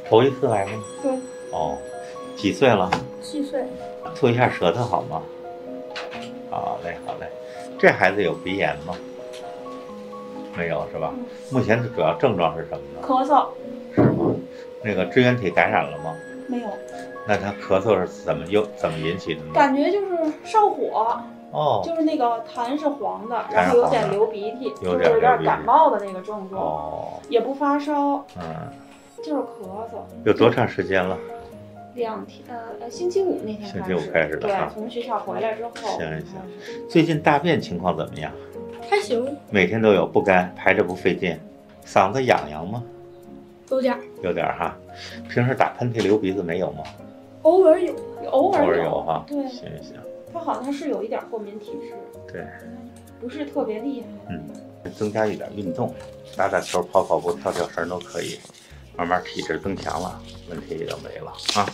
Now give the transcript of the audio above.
头一次来吗？对。哦，几岁了7岁。吐一下舌头好吗？好嘞，好嘞。这孩子有鼻炎吗？没有是吧？目前的主要症状是什么呢？咳嗽。是吗？那个支原体感染了吗？没有。那他咳嗽是怎么引起的呢？感觉就是上火。哦。就是那个痰是黄的，然后有点流鼻涕，有点感冒的那个症状。哦。也不发烧。就是咳嗽。有多长时间了？2天，星期五那天开始。星期五开始的。对，从学校回来之后。行。最近大便情况怎么样？还行。每天都有，不干，排着不费劲。嗓子痒痒吗？有点。有点哈。平时打喷嚏、流鼻子没有吗？偶尔有，偶尔有哈。对。行。他好像是有一点过敏体质。对。不是特别厉害。增加一点运动，打打球、跑跑步、跳跳绳都可以，慢慢体质增强了，问题也就没了啊。